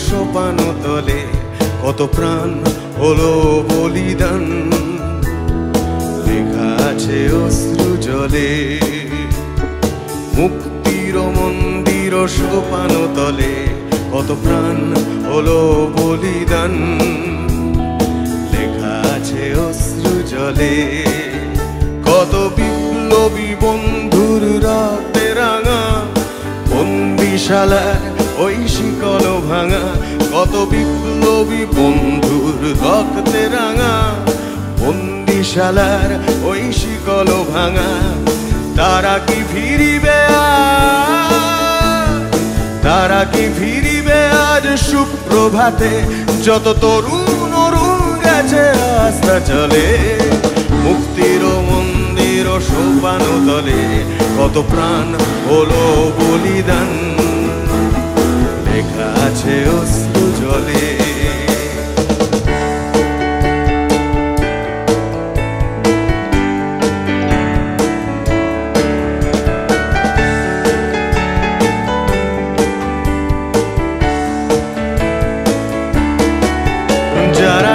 সোপান তলে কত প্রাণ হলো বলিদান, লেখা আছে অশ্রু জলে। মুক্তির মন্দির সোপান তলে কত প্রাণ হলো বলিদান, লেখা আছে অশ্রু জলে। কত বিপ্লবী বন্ধুর রক্তে রাঙা বন্দিশালার ওই শিকল ভাঙা, কত বিপ্লবী বন্ধুর রক্তে রাঙা বন্দিশালার ওই শিকল ভাঙা। তারা কি ফিরিবে আজ, তারা কি ফিরিবে আজ সুপ্রভাতে, যত তরুণ অরুণ গেছে আস্থা চলে। মুক্তির মন্দির সোপান তলে কত প্রাণ হলো বলিদান, লেখা আছে অশ্রু জলে। যারা